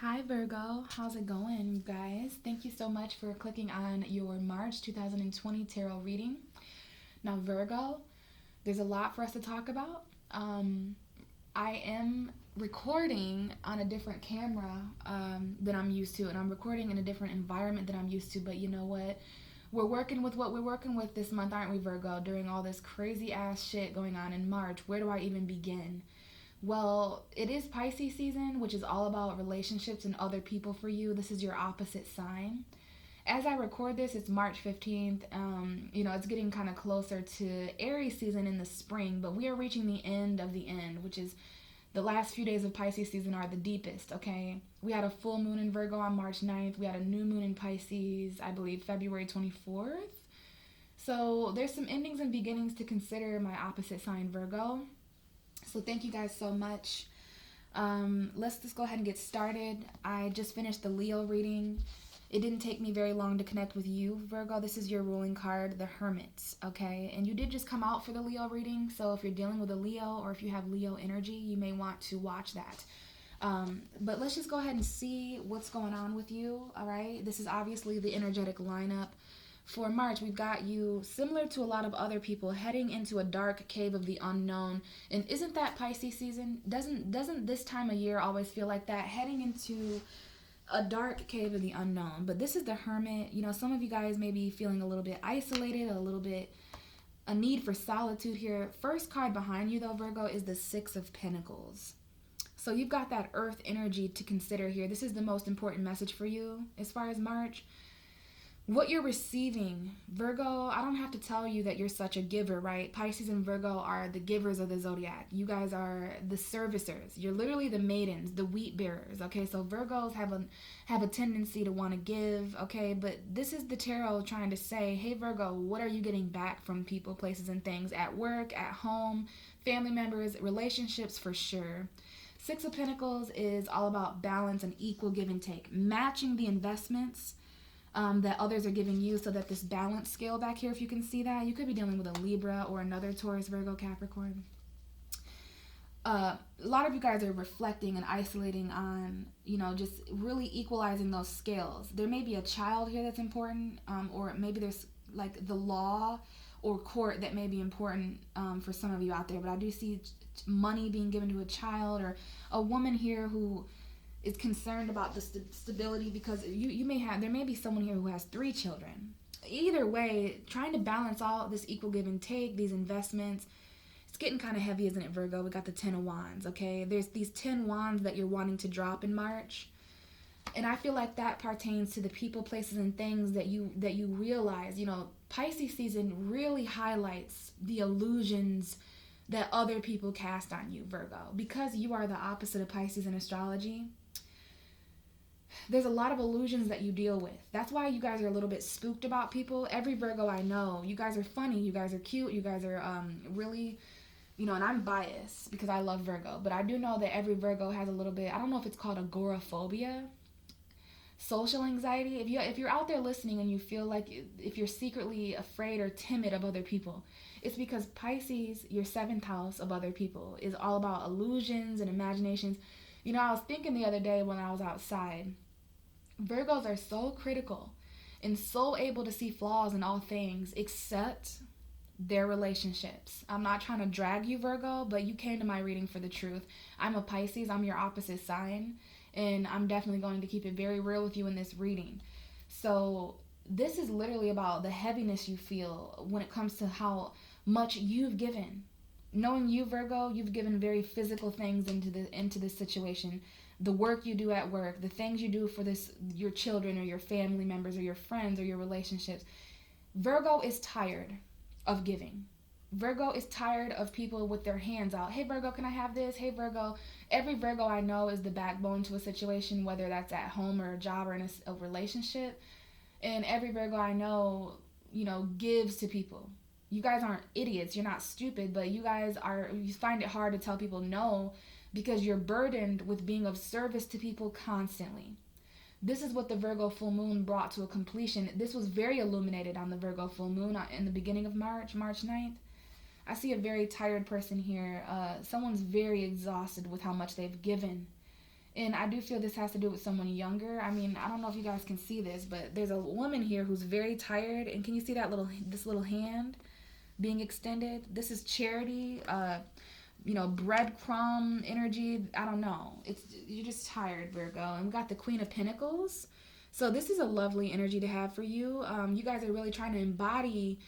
Hi Virgo, how's it going, you guys? Thank you so much for clicking on your March 2020 tarot reading. Now, Virgo, there's a lot for us to talk about. I am recording on a different camera than I'm used to, and I'm recording in a different environment than I'm used to, but you know what? We're working with what we're working with this month, aren't we, Virgo? During all this crazy ass shit going on in March, where do I even begin? Well, it is Pisces season, which is all about relationships and other people for you. This is your opposite sign. As I record this, it's March 15th. It's getting kind of closer to Aries season in the spring, but we are reaching the end of the end, which is the last few days of Pisces season are the deepest, okay? We had a full moon in Virgo on March 9th. We had a new moon in Pisces, I believe, February 24th. So there's some endings and beginnings to consider, my opposite sign, Virgo. So thank you guys so much. Let's just go ahead and get started. I just finished the Leo reading. It didn't take me very long to connect with you, Virgo. This is your ruling card, the Hermit, okay? And you did just come out for the Leo reading, so if you're dealing with a Leo or if you have Leo energy, you may want to watch that. But let's just go ahead and see what's going on with you, all right? This is obviously the energetic lineup. For March, we've got you, similar to a lot of other people, heading into a dark cave of the unknown. And isn't that Pisces season? Doesn't this time of year always feel like that? Heading into a dark cave of the unknown. But this is the Hermit. You know, some of you guys may be feeling a little bit isolated, a need for solitude here. First card behind you, though, Virgo, is the Six of Pentacles. So you've got that earth energy to consider here. This is the most important message for you as far as March. What you're receiving, Virgo, I don't have to tell you that you're such a giver, right? Pisces and Virgo are the givers of the zodiac. You guys are the servicers. You're literally the maidens, the wheat bearers, okay? So Virgos have a tendency to want to give, okay? But this is the tarot trying to say, hey, Virgo, what are you getting back from people, places, and things at work, at home, family members, relationships for sure. Six of Pentacles is all about balance and equal give and take, matching the investments that others are giving you, so that this balance scale back here, if you can see that, you could be dealing with a Libra or another Taurus, Virgo, Capricorn. A lot of you guys are reflecting and isolating on, just really equalizing those scales. There may be a child here that's important, or maybe there's like the law or court that may be important for some of you out there. But I do see money being given to a child, or a woman here who is concerned about the stability, because there may be someone here who has 3 children. Either way, trying to balance all this equal give and take, these investments, it's getting kind of heavy, isn't it, Virgo? We got the 10 of Wands, okay? There's these 10 Wands that you're wanting to drop in March. And I feel like that pertains to the people, places, and things that you realize. Pisces season really highlights the illusions that other people cast on you, Virgo. Because you are the opposite of Pisces in astrology, there's a lot of illusions that you deal with. That's why you guys are a little bit spooked about people. Every Virgo I know, you guys are funny, you guys are cute, you guys are really, and I'm biased because I love Virgo, but I do know that every Virgo has a little bit, I don't know if it's called agoraphobia, social anxiety. If you're out there listening and you feel like if you're secretly afraid or timid of other people, it's because Pisces, your 7th house of other people, is all about illusions and imaginations. I was thinking the other day when I was outside, Virgos are so critical and so able to see flaws in all things except their relationships. I'm not trying to drag you, Virgo, but you came to my reading for the truth. I'm a Pisces, I'm your opposite sign, and I'm definitely going to keep it very real with you in this reading. So this is literally about the heaviness you feel when it comes to how much you've given. Knowing you, Virgo, you've given very physical things into this situation. The work you do at work, the things you do for your children or your family members or your friends or your relationships. Virgo is tired of giving. Virgo is tired of people with their hands out. Hey, Virgo, can I have this? Hey, Virgo. Every Virgo I know is the backbone to a situation, whether that's at home or a job or in a relationship. And every Virgo I know, gives to people. You guys aren't idiots. You're not stupid, but you find it hard to tell people no because you're burdened with being of service to people constantly. This is what the Virgo full moon brought to a completion. This was very illuminated on the Virgo full moon in the beginning of March 9th. I see a very tired person here. Someone's very exhausted with how much they've given. And I do feel this has to do with someone younger. I mean, I don't know if you guys can see this, but there's a woman here who's very tired. And can you see that this little hand being extended? This is charity, breadcrumb energy. I don't know. You're just tired, Virgo. And we got the Queen of Pentacles. So this is a lovely energy to have for you. You guys are really trying to embody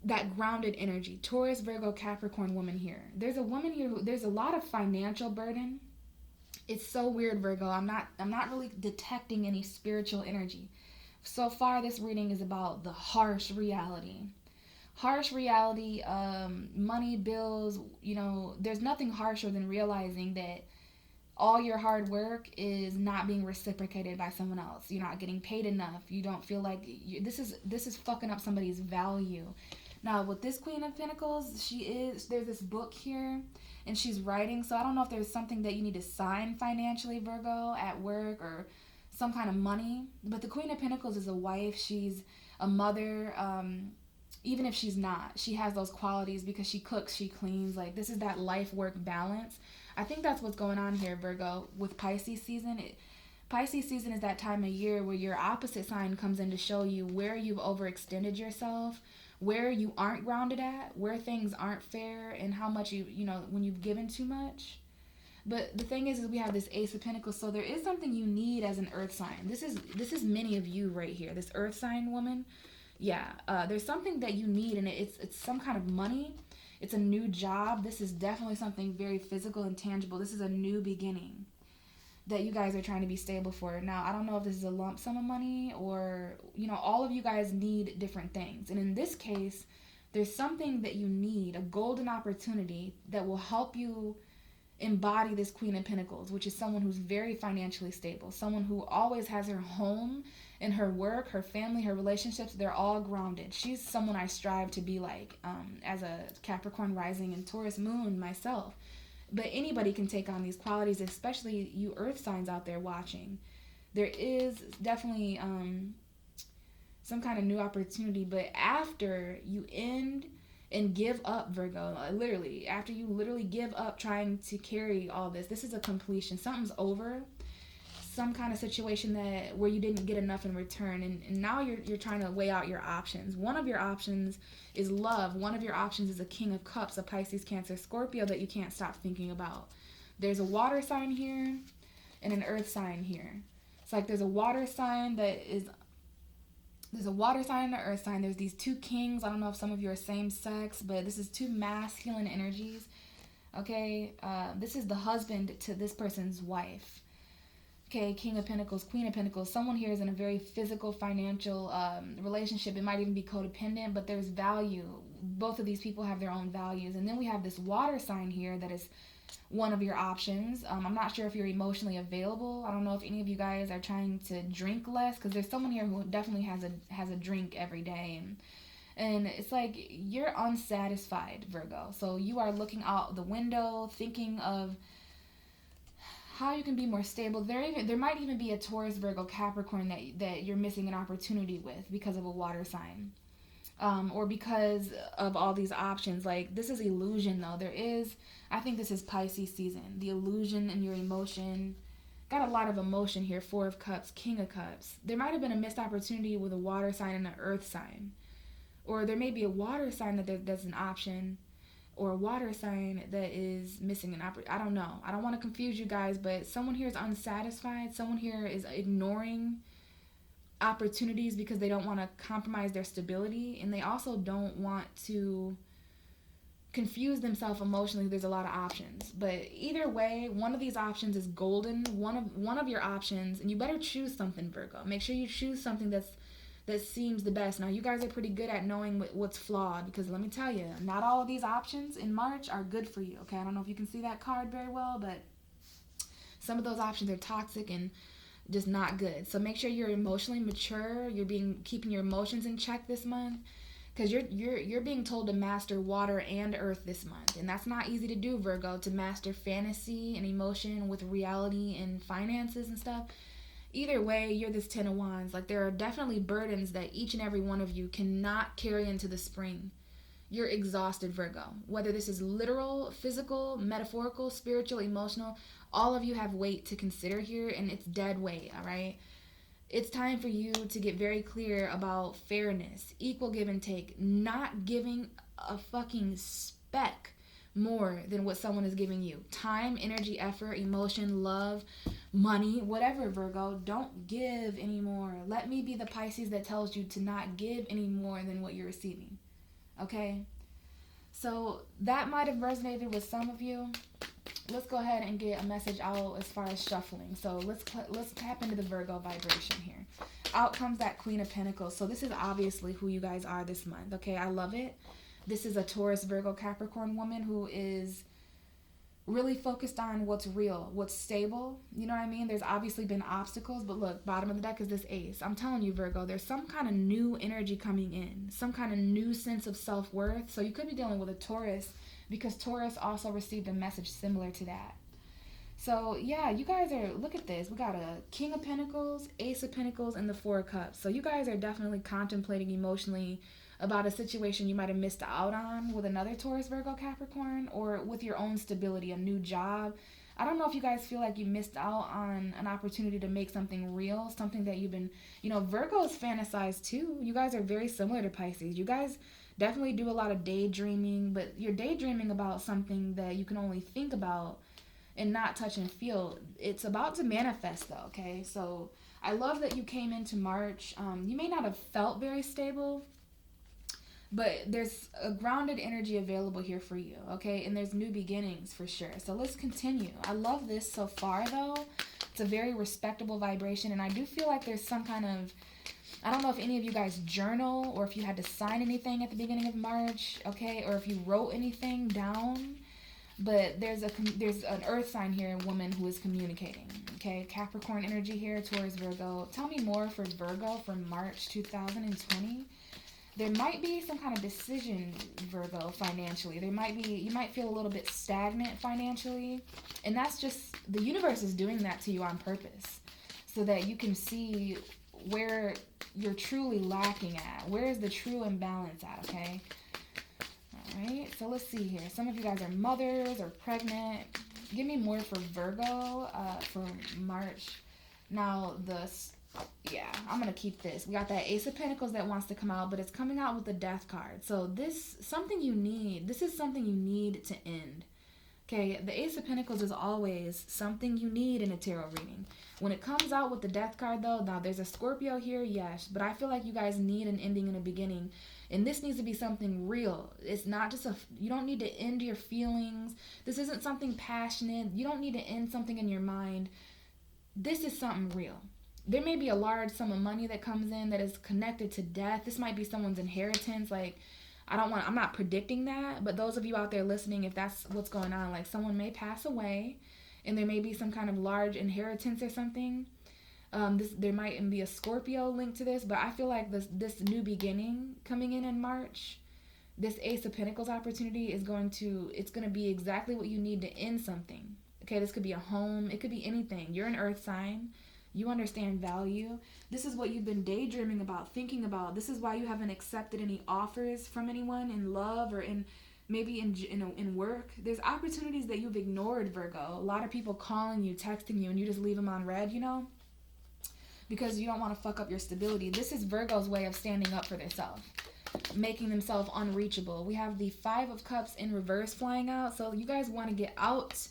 that grounded energy. Taurus, Virgo, Capricorn woman here. There's a woman here there's a lot of financial burden. It's so weird, Virgo. I'm not really detecting any spiritual energy. So far, this reading is about the harsh reality. Harsh reality, money, bills, there's nothing harsher than realizing that all your hard work is not being reciprocated by someone else. You're not getting paid enough. You don't feel like this is fucking up somebody's value. Now, with this Queen of Pentacles, there's this book here, and she's writing. So I don't know if there's something that you need to sign financially, Virgo, at work or some kind of money. But the Queen of Pentacles is a wife. She's a mother. Even if she's not, she has those qualities because she cooks, she cleans. Like, this is that life-work balance. I think that's what's going on here, Virgo, with Pisces season. Pisces season is that time of year where your opposite sign comes in to show you where you've overextended yourself, where you aren't grounded at, where things aren't fair, and how much when you've given too much. But the thing is we have this Ace of Pentacles, so there is something you need as an earth sign. This is many of you right here, this earth sign woman. Yeah, there's something that you need, and it's some kind of money. It's a new job. This is definitely something very physical and tangible. This is a new beginning that you guys are trying to be stable for. Now, I don't know if this is a lump sum of money or, all of you guys need different things. And in this case, there's something that you need, a golden opportunity that will help you embody this Queen of Pentacles, which is someone who's very financially stable, someone who always has her home and her work, her family, her relationships, they're all grounded. She's someone I strive to be like as a Capricorn rising and Taurus moon myself. But anybody can take on these qualities, especially you earth signs out there watching. There is definitely some kind of new opportunity, but after you end and give up, Virgo, literally, after you literally give up trying to carry all this is a completion. Something's over. Some kind of situation where you didn't get enough in return, and now you're trying to weigh out your options. One of your options is love. One of your options is a King of Cups, a Pisces, Cancer, Scorpio that you can't stop thinking about. There's a water sign here and an earth sign here. It's like there's a water sign and an earth sign. There's these two kings. I don't know if some of you are same sex, but this is two masculine energies. Okay, this is the husband to this person's wife. Okay, King of Pentacles, Queen of Pentacles. Someone here is in a very physical, financial relationship. It might even be codependent, but there's value. Both of these people have their own values. And then we have this water sign here that is one of your options. I'm not sure if you're emotionally available. I don't know if any of you guys are trying to drink less, because there's someone here who definitely has a drink every day. And it's like you're unsatisfied, Virgo. So you are looking out the window, thinking of how you can be more stable. There might even be a Taurus, Virgo, Capricorn that you're missing an opportunity with because of a water sign, or because of all these options. Like, this is illusion, though. I think this is Pisces season. The illusion and your emotion. Got a lot of emotion here. Four of Cups, King of Cups. There might have been a missed opportunity with a water sign and an earth sign, or there may be a water sign that's an option, or a water sign that is missing an opportunity. I don't know. I don't want to confuse you guys, but someone here is unsatisfied. Someone here is ignoring opportunities because they don't want to compromise their stability, and they also don't want to confuse themselves emotionally. There's a lot of options, but either way, one of these options is golden. One of your options, and you better choose something, Virgo. Make sure you choose something that seems the best. Now, you guys are pretty good at knowing what's flawed, because let me tell you, not all of these options in March are good for you, okay? I don't know if you can see that card very well, but some of those options are toxic and just not good. So make sure you're emotionally mature. You're keeping your emotions in check this month, because you're being told to master water and earth this month, and that's not easy to do, Virgo, to master fantasy and emotion with reality and finances and stuff. Either way, you're this Ten of Wands. Like, there are definitely burdens that each and every one of you cannot carry into the spring. You're exhausted, Virgo. Whether this is literal, physical, metaphorical, spiritual, emotional, all of you have weight to consider here, and it's dead weight, all right? It's time for you to get very clear about fairness, equal give and take, not giving a fucking speck more than what someone is giving you. Time, energy, effort, emotion, love, money, whatever, Virgo. Don't give anymore. Let me be the Pisces that tells you to not give any more than what you're receiving. Okay? So that might have resonated with some of you. Let's go ahead and get a message out as far as shuffling. So let's tap into the Virgo vibration here. Out comes that Queen of Pentacles. So this is obviously who you guys are this month. Okay, I love it. This is a Taurus, Virgo, Capricorn woman who is really focused on what's real, what's stable. You know what I mean? There's obviously been obstacles, but look, bottom of the deck is this Ace. I'm telling you, Virgo, there's some kind of new energy coming in, some kind of new sense of self-worth. So you could be dealing with a Taurus, because Taurus also received a message similar to that. So yeah, you guys are, look at this. We got a King of Pentacles, Ace of Pentacles, and the Four of Cups. So you guys are definitely contemplating emotionally about a situation you might have missed out on with another Taurus, Virgo, Capricorn, or with your own stability, a new job. I don't know if you guys feel like you missed out on an opportunity to make something real, something that you've been, Virgos fantasize too. You guys are very similar to Pisces. You guys definitely do a lot of daydreaming, but you're daydreaming about something that you can only think about and not touch and feel. It's about to manifest though, okay? So I love that you came into March. You may not have felt very stable, but there's a grounded energy available here for you, okay? And there's new beginnings for sure. So let's continue. I love this so far though. It's a very respectable vibration, and I do feel like there's some kind of, I don't know if any of you guys journal or if you had to sign anything at the beginning of March, okay? Or if you wrote anything down, but there's an earth sign here, a woman who is communicating, okay? Capricorn energy here, Taurus, Virgo. Tell me more for Virgo for March 2020. There might be some kind of decision, Virgo, financially. You might feel a little bit stagnant financially, and that's just, the universe is doing that to you on purpose so that you can see where you're truly lacking at. Where is the true imbalance at, okay? All right, so let's see here. Some of you guys are mothers or pregnant. Give me more for Virgo for March. Now, I'm going to keep this. We got that Ace of Pentacles that wants to come out, but it's coming out with the Death card. So this is something you need to end. Okay, the Ace of Pentacles is always something you need in a tarot reading. When it comes out with the Death card, though, now there's a Scorpio here, yes, but I feel like you guys need an ending and a beginning, and this needs to be something real. It's not just you don't need to end your feelings. This isn't something passionate. You don't need to end something in your mind. This is something real. There may be a large sum of money that comes in that is connected to death. This might be someone's inheritance, like, I'm not predicting that, but those of you out there listening, if that's what's going on, like someone may pass away and there may be some kind of large inheritance or something. There might be a Scorpio linked to this, but I feel like this new beginning coming in March, this Ace of Pentacles opportunity it's going to be exactly what you need to end something. Okay, this could be a home. It could be anything. You're an earth sign. You understand value. This is what you've been daydreaming about, thinking about. This is why you haven't accepted any offers from anyone in love or in work. There's opportunities that you've ignored, Virgo. A lot of people calling you, texting you, and you just leave them on red, because you don't want to fuck up your stability. This is Virgo's way of standing up for themselves, making themselves unreachable. We have the Five of Cups in reverse flying out. So you guys want to get out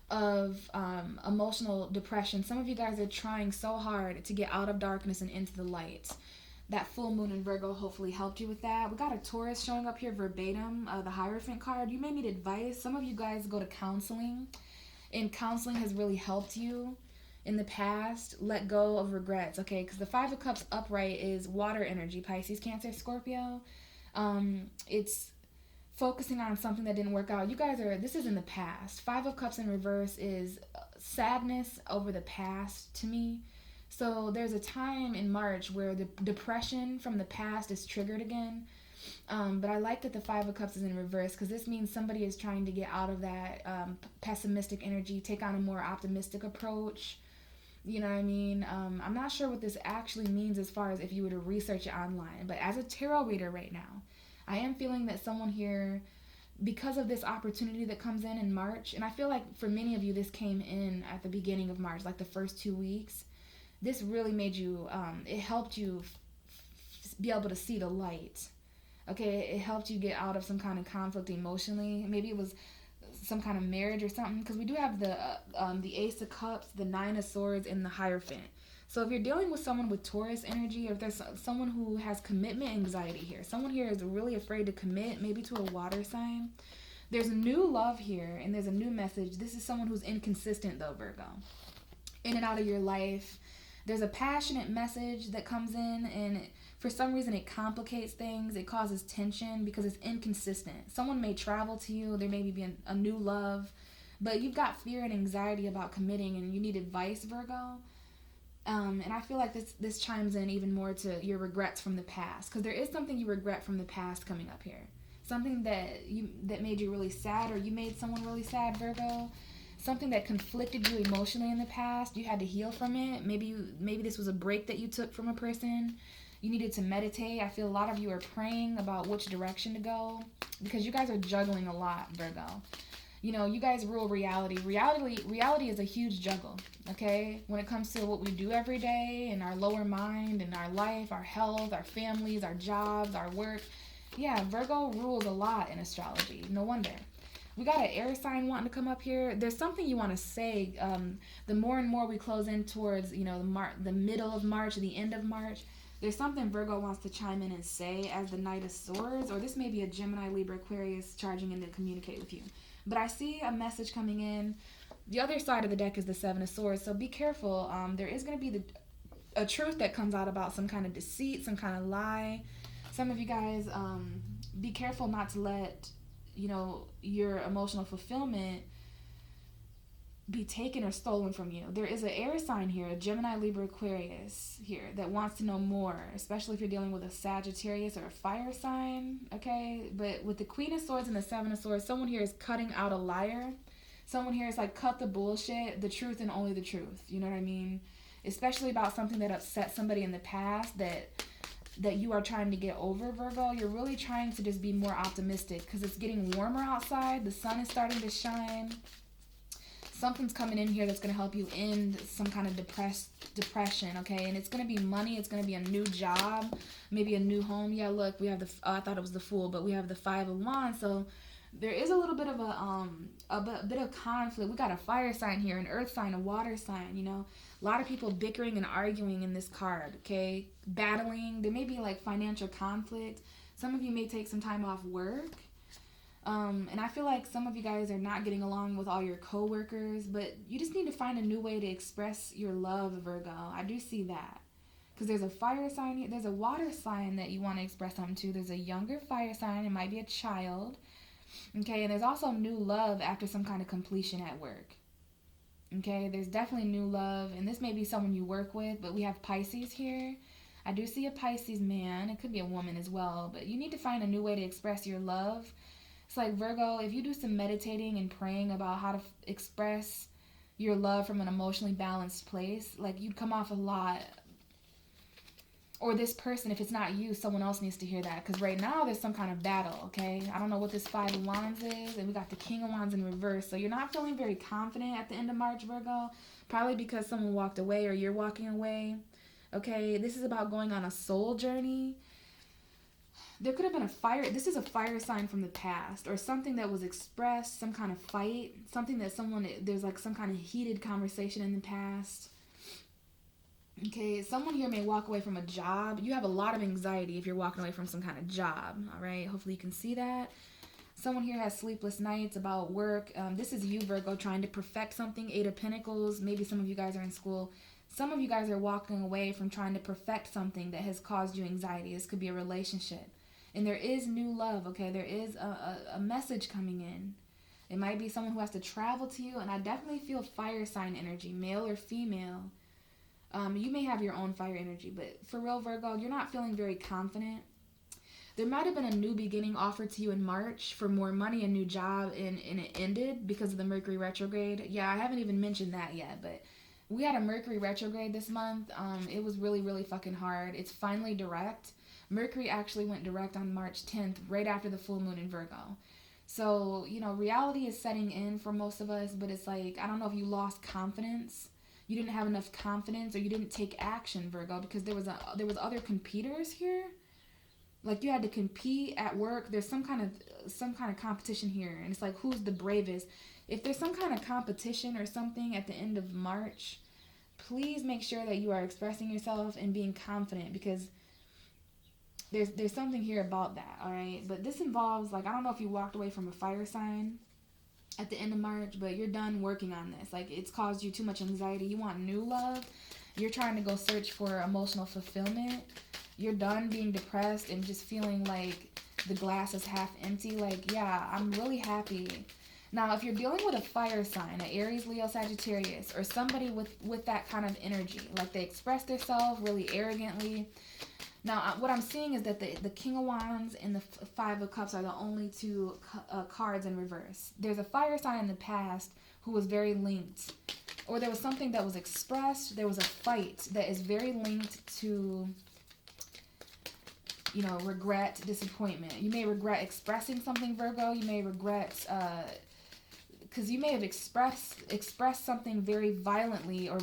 of emotional depression. Some of you guys are trying so hard to get out of darkness and into the light. That full moon in Virgo hopefully helped you with that. We got a Taurus showing up here verbatim, the Hierophant card. You may need advice. Some of you guys go to counseling, and counseling has really helped you in the past. Let go of regrets, okay? Because the Five of Cups upright is water energy, Pisces, Cancer, Scorpio. It's focusing on something that didn't work out. This is in the past. Five of Cups in reverse is sadness over the past to me. So there's a time in March where the depression from the past is triggered again. But I like that the Five of Cups is in reverse, because this means somebody is trying to get out of that pessimistic energy, take on a more optimistic approach. You know what I mean? I'm not sure what this actually means as far as if you were to research it online. But as a tarot reader right now, I am feeling that someone here because of this opportunity that comes in March, and I feel like for many of you, this came in at the beginning of March, like the first 2 weeks. This really made you, it helped you be able to see the light. Okay, it helped you get out of some kind of conflict emotionally. Maybe it was some kind of marriage or something, because we do have the Ace of Cups, the Nine of Swords, and the Hierophant. So if you're dealing with someone with Taurus energy, or if there's someone who has commitment anxiety here, someone here is really afraid to commit, maybe to a water sign, there's new love here, and there's a new message. This is someone who's inconsistent, though, Virgo. In and out of your life. There's a passionate message that comes in, and for some reason it complicates things. It causes tension because it's inconsistent. Someone may travel to you. There may be a new love, but you've got fear and anxiety about committing, and you need advice, Virgo. And I feel like this chimes in even more to your regrets from the past, because there is something you regret from the past coming up here. Something that made you really sad, or you made someone really sad, Virgo. Something that conflicted you emotionally in the past. You had to heal from it. Maybe this was a break that you took from a person. You needed to meditate. I feel a lot of you are praying about which direction to go, because you guys are juggling a lot, Virgo. You know, you guys rule reality. Reality is a huge juggle, okay? When it comes to what we do every day, and our lower mind, and our life, our health, our families, our jobs, our work. Yeah, Virgo rules a lot in astrology. No wonder. We got an air sign wanting to come up here. There's something you want to say. The more and more we close in towards, the middle of March, the end of March, there's something Virgo wants to chime in and say as the Knight of Swords, or this may be a Gemini, Libra, Aquarius charging in to communicate with you. But I see a message coming in. The other side of the deck is the Seven of Swords, so be careful. There is going to be a truth that comes out about some kind of deceit, some kind of lie. Some of you guys, be careful not to let, your emotional fulfillment be taken or stolen from you. There is an air sign here, a Gemini, Libra, Aquarius here, that wants to know more, especially if you're dealing with a Sagittarius or a fire sign, okay? But with the Queen of Swords and the Seven of Swords, someone here is cutting out a liar. Someone here is like, cut the bullshit, the truth and only the truth. You know what I mean? Especially about something that upset somebody in the past that you are trying to get over, Virgo. You're really trying to just be more optimistic, because it's getting warmer outside. The sun is starting to shine. Something's coming in here that's going to help you end some kind of depression, okay? And it's going to be money. It's going to be a new job, maybe a new home. Yeah, look, we have I thought it was the Fool, but we have the Five of Wands. So there is a little bit of a bit of conflict. We got a fire sign here, an earth sign, a water sign, A lot of people bickering and arguing in this card, okay? Battling. There may be like financial conflict. Some of you may take some time off work. And I feel like some of you guys are not getting along with all your coworkers, but you just need to find a new way to express your love, Virgo. I do see that. Because there's a fire sign here. There's a water sign that you want to express something to. There's a younger fire sign. It might be a child. Okay, and there's also new love after some kind of completion at work. Okay, there's definitely new love, and this may be someone you work with, but we have Pisces here. I do see a Pisces man. It could be a woman as well, but you need to find a new way to express your love. It's like, Virgo, if you do some meditating and praying about how to express your love from an emotionally balanced place, like, you'd come off a lot. Or this person, if it's not you, someone else needs to hear that. Because right now, there's some kind of battle, okay? I don't know what this Five of Wands is. And we got the King of Wands in reverse. So you're not feeling very confident at the end of March, Virgo. Probably because someone walked away or you're walking away. Okay? This is about going on a soul journey. There could have been a fire. This is a fire sign from the past. Or something that was expressed. Some kind of fight. Something that there's like some kind of heated conversation in the past. Okay, someone here may walk away from a job. You have a lot of anxiety if you're walking away from some kind of job, all right? Hopefully you can see that. Someone here has sleepless nights about work. This is you, Virgo, trying to perfect something. Eight of Pentacles. Maybe some of you guys are in school. Some of you guys are walking away from trying to perfect something that has caused you anxiety. This could be a relationship. And there is new love, okay? There is a message coming in. It might be someone who has to travel to you, and I definitely feel fire sign energy, male or female. You may have your own fire energy, but for real, Virgo, you're not feeling very confident. There might have been a new beginning offered to you in March for more money, a new job, and it ended because of the Mercury retrograde. Yeah, I haven't even mentioned that yet, but we had a Mercury retrograde this month. It was really, really fucking hard. It's finally direct. Mercury actually went direct on March 10th, right after the full moon in Virgo. So, reality is setting in for most of us, but it's like, I don't know if you lost confidence. You didn't have enough confidence, or you didn't take action, Virgo, because there was other competitors here. Like, you had to compete at work. There's some kind of competition here, and it's like, who's the bravest? If there's some kind of competition or something at the end of March, please make sure that you are expressing yourself and being confident, because there's something here about that, all right? But this involves, like, I don't know if you walked away from a fire sign at the end of March, but you're done working on this. Like, it's caused you too much anxiety. You want new love. You're trying to go search for emotional fulfillment. You're done being depressed and just feeling like the glass is half empty. Like, yeah, I'm really happy. Now, if you're dealing with a fire sign, an Aries, Leo, Sagittarius, or somebody with that kind of energy, like they express themselves really arrogantly. Now, what I'm seeing is that the King of Wands and the Five of Cups are the only two cards in reverse. There's a fire sign in the past who was very linked, or there was something that was expressed. There was a fight that is very linked to, regret, disappointment. You may regret expressing something, Virgo. You may regret, because you may have expressed something very violently, or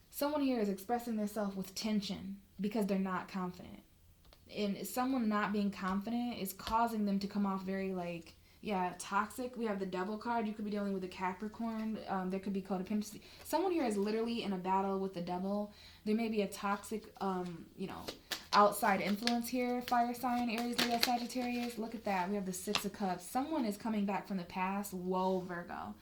someone here is expressing themselves with tension because they're not confident. And someone not being confident is causing them to come off very, toxic. We have the Devil card. You could be dealing with a Capricorn. There could be codependency. Someone here is literally in a battle with the devil. There may be a toxic, outside influence here. Fire sign, Aries, Leo, Sagittarius. Look at that. We have the Six of Cups. Someone is coming back from the past. Whoa, Virgo.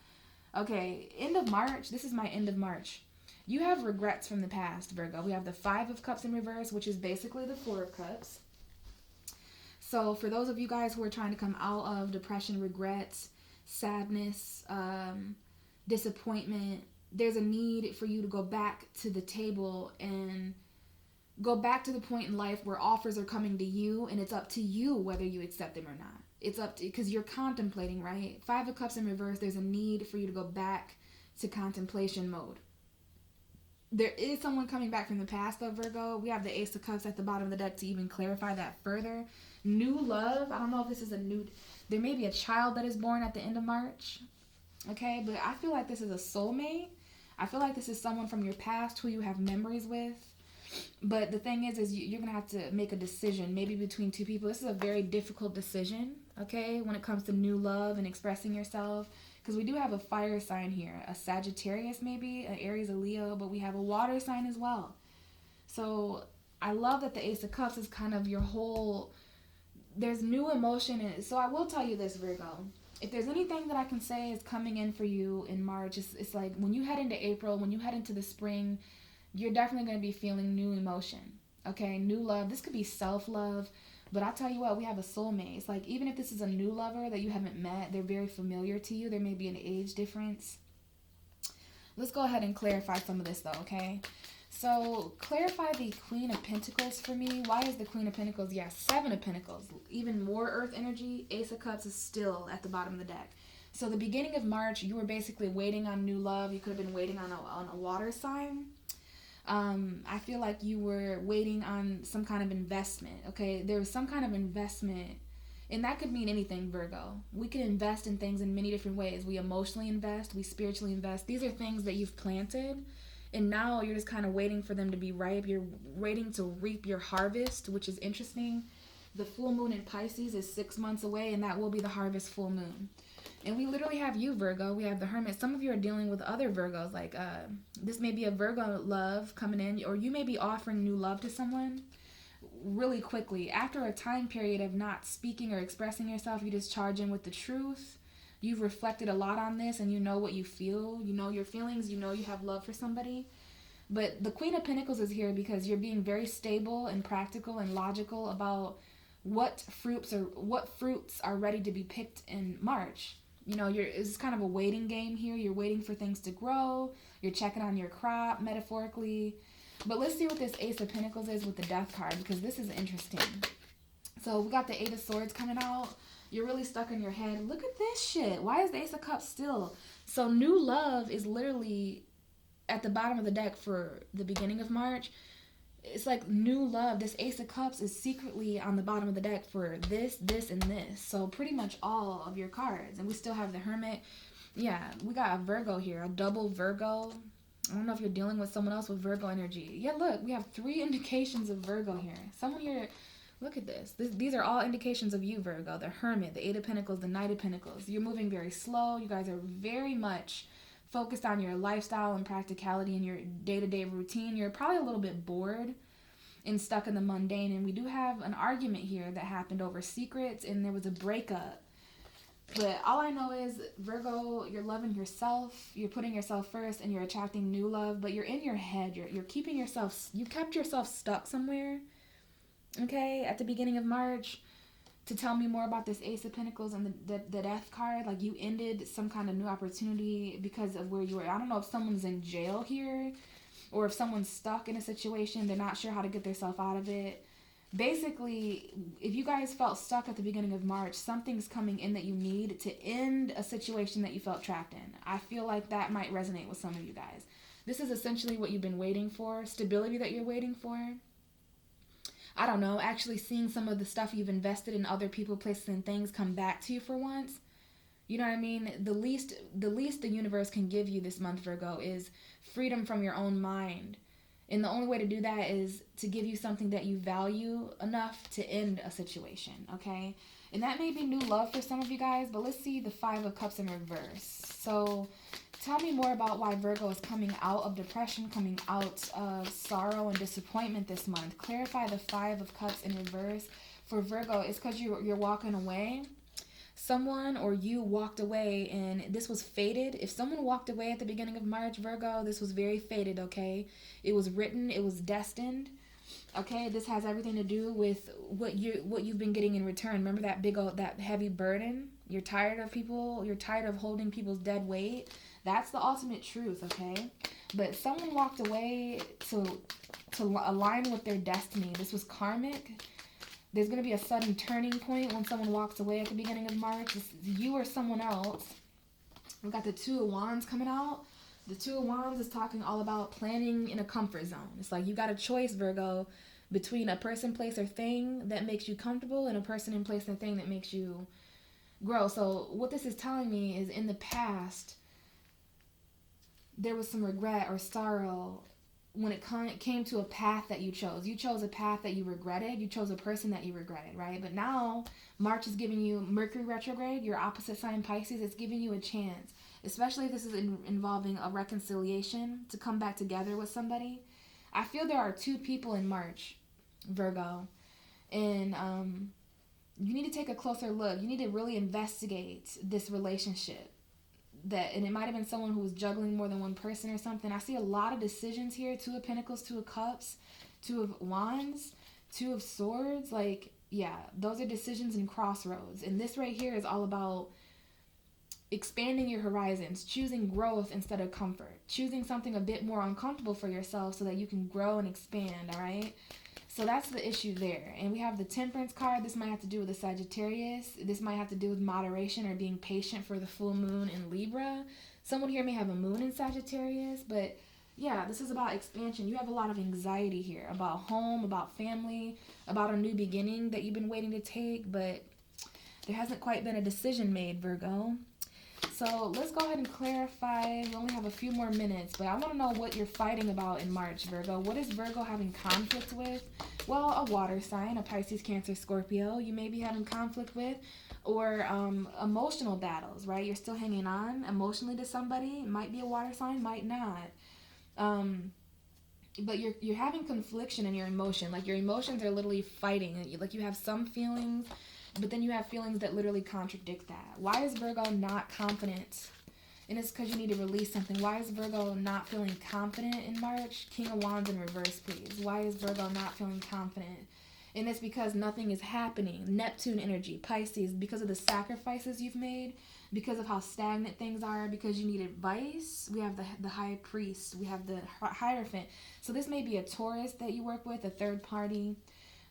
Okay, end of March. This is my end of March. You have regrets from the past, Virgo. We have the Five of Cups in reverse, which is basically the Four of Cups. So for those of you guys who are trying to come out of depression, regrets, sadness, disappointment, there's a need for you to go back to the table and go back to the point in life where offers are coming to you, and it's up to you whether you accept them or not. It's up to, because you're contemplating, right? Five of Cups in reverse, there's a need for you to go back to contemplation mode. There is someone coming back from the past, though, Virgo. We have the Ace of Cups at the bottom of the deck to even clarify that further. New love. I don't know if this is there may be a child that is born at the end of March. Okay, but I feel like this is a soulmate. I feel like this is someone from your past who you have memories with. But the thing is you're going to have to make a decision, maybe between two people. This is a very difficult decision, okay, when it comes to new love and expressing yourself. Because we do have a fire sign here, a Sagittarius maybe, an Aries, a Leo, but we have a water sign as well. So I love that the Ace of Cups is kind of your whole, there's new emotion in it. So I will tell you this, Virgo. If there's anything that I can say is coming in for you in March, it's like when you head into April, when you head into the spring, you're definitely going to be feeling new emotion, okay? New love. This could be self-love. But I tell you what, we have a soulmate. It's like, even if this is a new lover that you haven't met, they're very familiar to you. There may be an age difference. Let's go ahead and clarify some of this, though, okay? So, clarify the Queen of Pentacles for me. Why is the Queen of Pentacles? Yeah, Seven of Pentacles. Even more Earth energy. Ace of Cups is still at the bottom of the deck. So, the beginning of March, you were basically waiting on new love. You could have been waiting on a water sign. I feel like you were waiting on some kind of investment, okay? There was some kind of investment, and that could mean anything, Virgo. We can invest in things in many different ways. We emotionally invest, we spiritually invest. These are things that you've planted, and now you're just kind of waiting for them to be ripe. You're waiting to reap your harvest, which is interesting. The full moon in Pisces is 6 months away, and that will be the harvest full moon. And we literally have you, Virgo. We have the Hermit. Some of you are dealing with other Virgos. Like, this may be a Virgo love coming in, or you may be offering new love to someone really quickly. After a time period of not speaking or expressing yourself, you just charge in with the truth. You've reflected a lot on this, and you know what you feel. You know your feelings. You know you have love for somebody. But the Queen of Pentacles is here because you're being very stable and practical and logical about what fruits are ready to be picked in March. You know, it's kind of a waiting game here. You're waiting for things to grow. You're checking on your crop, metaphorically. But let's see what this Ace of Pentacles is with the Death card, because this is interesting. So we got the Eight of Swords coming out. You're really stuck in your head. Look at this shit. Why is the Ace of Cups still? So new love is literally at the bottom of the deck for the beginning of March. It's like new love. This Ace of Cups is secretly on the bottom of the deck for this, this, and this. So pretty much all of your cards. And we still have the Hermit. Yeah, we got a Virgo here, a double Virgo. I don't know if you're dealing with someone else with Virgo energy. Yeah, look, we have 3 indications of Virgo here. Someone here, look at this. These are all indications of you, Virgo. The Hermit, the 8 of Pentacles, the Knight of Pentacles. You're moving very slow. You guys are very much focused on your lifestyle and practicality and your day-to-day routine. You're probably a little bit bored and stuck in the mundane. And we do have an argument here that happened over secrets, and there was a breakup. But all I know is, Virgo, you're loving yourself, you're putting yourself first, and you're attracting new love, but you're in your head. You're keeping yourself, you kept yourself stuck somewhere, okay, at the beginning of March, to tell me more about this Ace of Pentacles and the Death card. Like, you ended some kind of new opportunity because of where you were. I don't know if someone's in jail here, or if someone's stuck in a situation, they're not sure how to get themselves out of it. Basically, if you guys felt stuck at the beginning of March, something's coming in that you need to end a situation that you felt trapped in. I feel like that might resonate with some of you guys. This is essentially what you've been waiting for, stability that you're waiting for. I don't know, actually seeing some of the stuff you've invested in other people, places, and things come back to you for once. You know what I mean? The least the universe can give you this month, Virgo, is freedom from your own mind. And the only way to do that is to give you something that you value enough to end a situation, okay? And that may be new love for some of you guys, but let's see the 5 of Cups in reverse. So tell me more about why Virgo is coming out of depression, coming out of sorrow and disappointment this month. Clarify the 5 of Cups in reverse. For Virgo, it's because you're walking away. Someone or you walked away, and this was fated. If someone walked away at the beginning of March, Virgo, this was very fated, okay? It was written, it was destined, okay? This has everything to do with what you've been getting in return. Remember that big old, that heavy burden? You're tired of people, you're tired of holding people's dead weight. That's the ultimate truth, okay? But someone walked away to align with their destiny. This was karmic. There's going to be a sudden turning point when someone walks away at the beginning of March. It's you or someone else. We've got the 2 of Wands coming out. The 2 of Wands is talking all about planning in a comfort zone. It's like you got a choice, Virgo, between a person, place, or thing that makes you comfortable and a person, and place, and thing that makes you grow. So what this is telling me is, in the past, there was some regret or sorrow when it came to a path that you chose. You chose a path that you regretted. You chose a person that you regretted, right? But now, March is giving you Mercury retrograde, your opposite sign Pisces. It's giving you a chance, especially if this is involving a reconciliation, to come back together with somebody. I feel there are 2 people in March, Virgo, and you need to take a closer look. You need to really investigate this relationship. And it might have been someone who was juggling more than one person or something. I see a lot of decisions here. 2 of Pentacles, 2 of Cups, 2 of Wands, 2 of Swords. Like, yeah, those are decisions and crossroads. And this right here is all about expanding your horizons, choosing growth instead of comfort, choosing something a bit more uncomfortable for yourself so that you can grow and expand, all right? So that's the issue there. And we have the Temperance card. This might have to do with the Sagittarius. This might have to do with moderation or being patient for the full moon in Libra. Someone here may have a moon in Sagittarius, but yeah, this is about expansion. You have a lot of anxiety here about home, about family, about a new beginning that you've been waiting to take, but there hasn't quite been a decision made, Virgo. So let's go ahead and clarify. We only have a few more minutes, but I want to know what you're fighting about in March, Virgo. What is Virgo having conflict with? Well, a water sign, a Pisces, Cancer, Scorpio, you may be having conflict with, or emotional battles, right? You're still hanging on emotionally to somebody. It might be a water sign, might not. But you're having confliction in your emotion. Like, your emotions are literally fighting. Like, you have some feelings, but then you have feelings that literally contradict that. Why is Virgo not confident? And it's because you need to release something. Why is Virgo not feeling confident in March? King of Wands in reverse, please. Why is Virgo not feeling confident? And it's because nothing is happening. Neptune energy, Pisces, because of the sacrifices you've made, because of how stagnant things are, because you need advice. We have the High Priest. We have the Hierophant. So this may be a Taurus that you work with, a third party.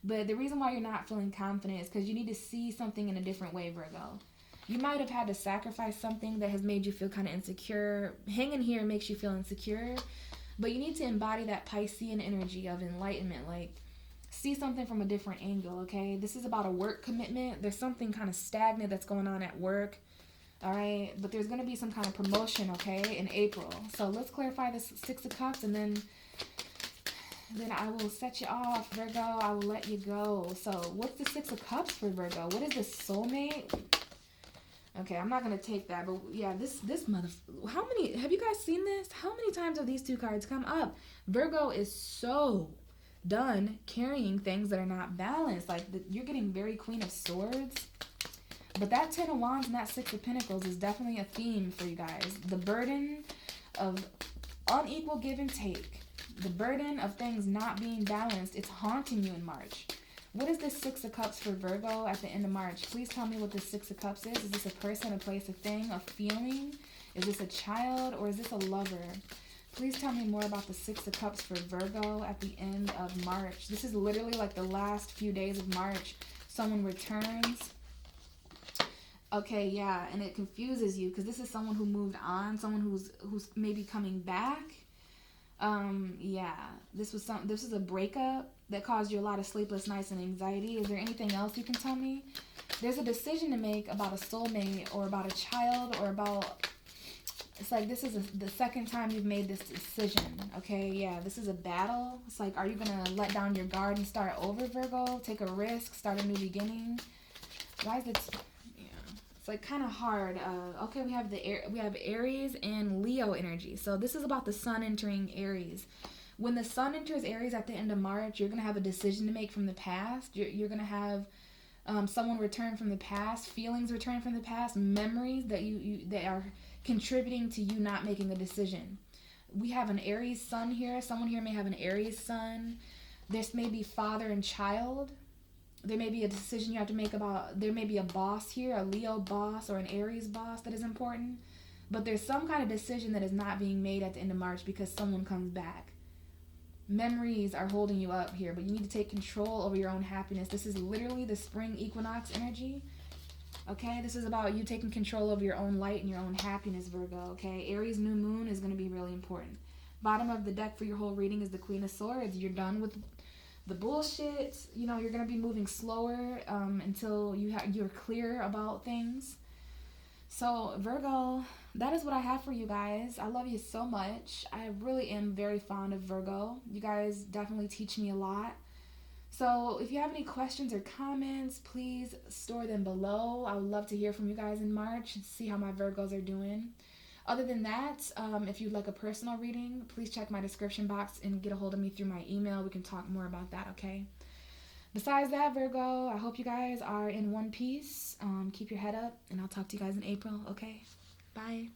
But the reason why you're not feeling confident is because you need to see something in a different way, Virgo. You might have had to sacrifice something that has made you feel kind of insecure. Hanging here makes you feel insecure. But you need to embody that Piscean energy of enlightenment. Like, see something from a different angle, okay? This is about a work commitment. There's something kind of stagnant that's going on at work, all right? But there's going to be some kind of promotion, okay, in April. So let's clarify this Six of Cups, and then I will set you off, Virgo. I will let you go. So what's the Six of Cups for Virgo? What is this soulmate? Okay, I'm not going to take that. But yeah, this mother... How many... Have you guys seen this? How many times have these two cards come up? Virgo is so done carrying things that are not balanced. Like, you're getting very Queen of Swords. But that Ten of Wands and that Six of Pentacles is definitely a theme for you guys. The burden of unequal give and take. The burden of things not being balanced. It's haunting you in March. What is this Six of Cups for Virgo at the end of March? Please tell me what this Six of Cups is. Is this a person, a place, a thing, a feeling? Is this a child, or is this a lover? Please tell me more about the Six of Cups for Virgo at the end of March. This is literally like the last few days of March. Someone returns. Okay, yeah, and it confuses you because this is someone who moved on, someone who's maybe coming back. Yeah, this is a breakup that caused you a lot of sleepless nights and anxiety. Is there anything else you can tell me? There's a decision to make about a soulmate or about a child or about... It's like this is the second time you've made this decision, okay? Yeah, this is a battle. It's like, are you going to let down your guard and start over, Virgo? Take a risk, start a new beginning? Why is it... Yeah, it's like kind of hard. Okay, we have Aries and Leo energy. So this is about the sun entering Aries. When the sun enters Aries at the end of March, you're going to have a decision to make from the past. You're going to have someone return from the past, feelings return from the past, memories that are contributing to you not making a decision. We have an Aries sun here. Someone here may have an Aries sun. This may be father and child. There may be a decision you have to make about, there may be a boss here, a Leo boss or an Aries boss that is important. But there's some kind of decision that is not being made at the end of March because someone comes back. Memories are holding you up here, but you need to take control over your own happiness. This is literally the spring equinox energy. Okay, this is about you taking control over your own light and your own happiness, Virgo. Okay, Aries new moon is going to be really important. Bottom of the deck for your whole reading is the Queen of Swords. You're done with the bullshit. You know, you're going to be moving slower until you're clear about things. So, Virgo, that is what I have for you guys. I love you so much. I really am very fond of Virgo. You guys definitely teach me a lot. So if you have any questions or comments, please store them below. I would love to hear from you guys in March and see how my Virgos are doing. Other than that, if you'd like a personal reading, please check my description box and get a hold of me through my email. We can talk more about that, okay? Besides that, Virgo, I hope you guys are in one piece. Keep your head up, and I'll talk to you guys in April, okay? Bye.